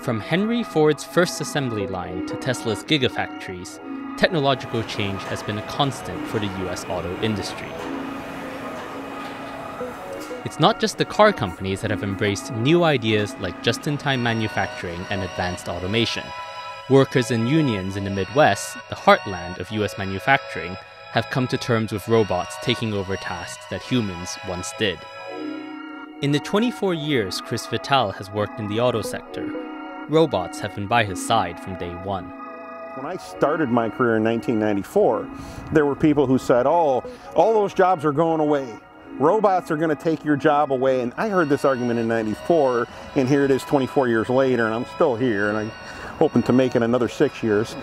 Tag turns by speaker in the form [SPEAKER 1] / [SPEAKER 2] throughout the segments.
[SPEAKER 1] From Henry Ford's first assembly line to Tesla's gigafactories, technological change has been a constant for the US auto industry. It's not just the car companies that have embraced new ideas like just-in-time manufacturing and advanced automation. Workers and unions in the Midwest, the heartland of US manufacturing, have come to terms with robots taking over tasks that humans once did. In the 24 years Chris Vitale has worked in the auto sector, robots have been by his side from day one.
[SPEAKER 2] When I started my career in 1994, there were people who said, oh, all those jobs are going away. Robots are going to take your job away. And I heard this argument in 94, and here it is 24 years later, and I'm still here, and I'm hoping to make it another 6 years.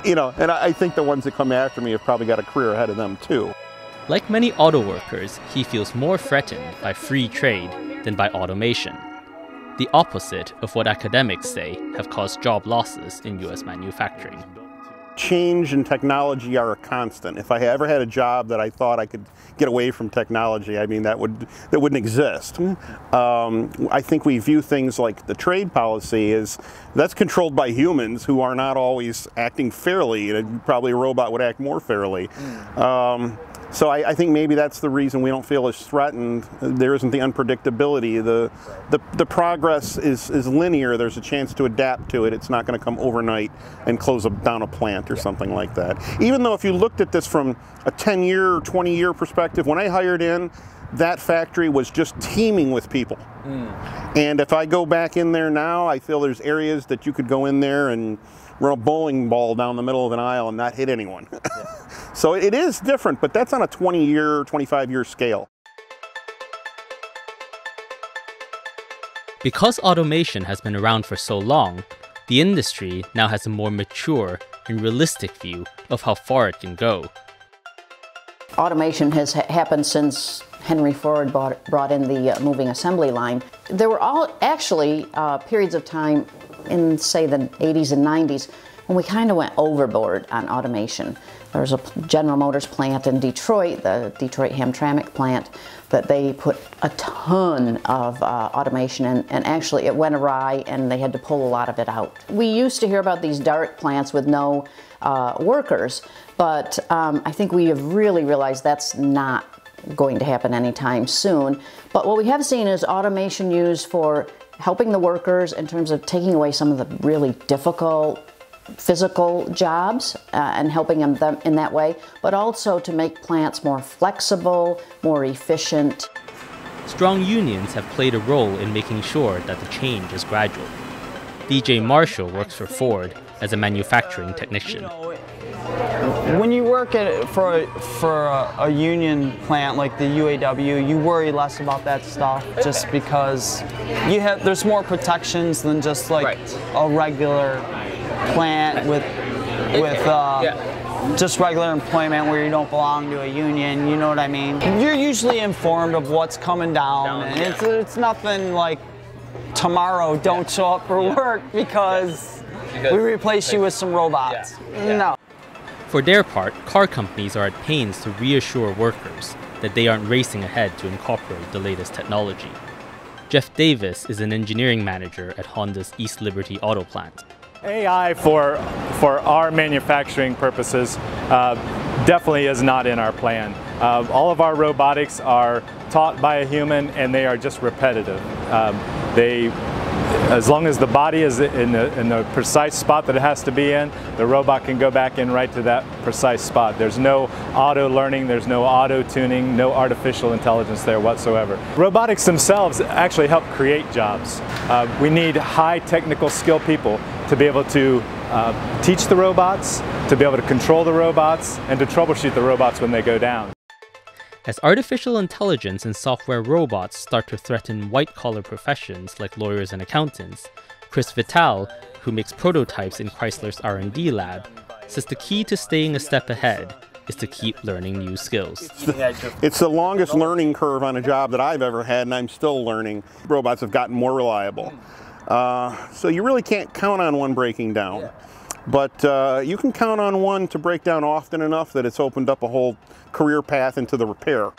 [SPEAKER 2] You know, and I think the ones that come after me have probably got a career ahead of them too.
[SPEAKER 1] Like many auto workers, he feels more threatened by free trade than by automation. The opposite of what academics say have caused job losses in US manufacturing.
[SPEAKER 2] Change and technology are a constant. If I ever had a job that I thought I could get away from technology, I mean, that wouldn't exist. I think we view things like the trade policy as that's controlled by humans who are not always acting fairly, and probably a robot would act more fairly. So I think maybe that's the reason we don't feel as threatened. There isn't the unpredictability. The progress is linear. There's a chance to adapt to it. It's not going to come overnight and close down a plant or something like that. Even though if you looked at this from a 10-year or 20-year perspective, when I hired in, that factory was just teeming with people. And if I go back in there now, I feel there's areas that you could go in there and run a bowling ball down the middle of an aisle and not hit anyone. So it is different, but that's on a 20-year, 25-year scale.
[SPEAKER 1] Because automation has been around for so long, the industry now has a more mature and realistic view of how far it can go.
[SPEAKER 3] Automation has happened since Henry Ford brought in the moving assembly line. There were actually periods of time in, say, the 80s and 90s when we kind of went overboard on automation. There was a General Motors plant in Detroit, the Detroit Hamtramck plant, that they put a ton of automation in, and actually it went awry and they had to pull a lot of it out. We used to hear about these dark plants with no workers, but I think we have really realized that's not going to happen anytime soon. But what we have seen is automation used for helping the workers in terms of taking away some of the really difficult physical jobs and helping them in that way, but also to make plants more flexible, more efficient.
[SPEAKER 1] Strong unions have played a role in making sure that the change is gradual. DJ Marshall works for Ford as a manufacturing technician.
[SPEAKER 4] When you work for a union plant like the UAW, you worry less about that stuff just because there's more protections than just like a regular plant with just regular employment where you don't belong to a union, you know what I mean? You're usually informed of what's coming down, and it's nothing like tomorrow don't show up for work because we replace you with some robots. No.
[SPEAKER 1] For their part, car companies are at pains to reassure workers that they aren't racing ahead to incorporate the latest technology. Jeff Davis is an engineering manager at Honda's East Liberty auto plant.
[SPEAKER 5] AI for our manufacturing purposes definitely is not in our plan. All of our robotics are taught by a human and they are just repetitive. As long as the body is in the precise spot that it has to be in, the robot can go back in right to that precise spot. There's no auto learning, there's no auto tuning, no artificial intelligence there whatsoever. Robotics themselves actually help create jobs. We need high technical skill people to be able to teach the robots, to be able to control the robots, and to troubleshoot the robots when they go down.
[SPEAKER 1] As artificial intelligence and software robots start to threaten white-collar professions like lawyers and accountants, Chris Vitale, who makes prototypes in Chrysler's R&D lab, says the key to staying a step ahead is to keep learning new skills.
[SPEAKER 2] It's the longest learning curve on a job that I've ever had, and I'm still learning. Robots have gotten more reliable. So you really can't count on one breaking down. But you can count on one to break down often enough that it's opened up a whole career path into the repair.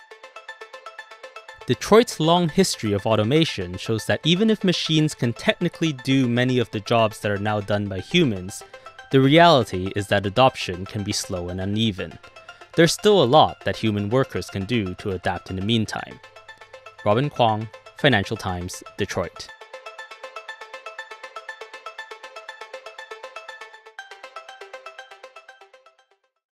[SPEAKER 1] Detroit's long history of automation shows that even if machines can technically do many of the jobs that are now done by humans, the reality is that adoption can be slow and uneven. There's still a lot that human workers can do to adapt in the meantime. Robin Kwong, Financial Times, Detroit.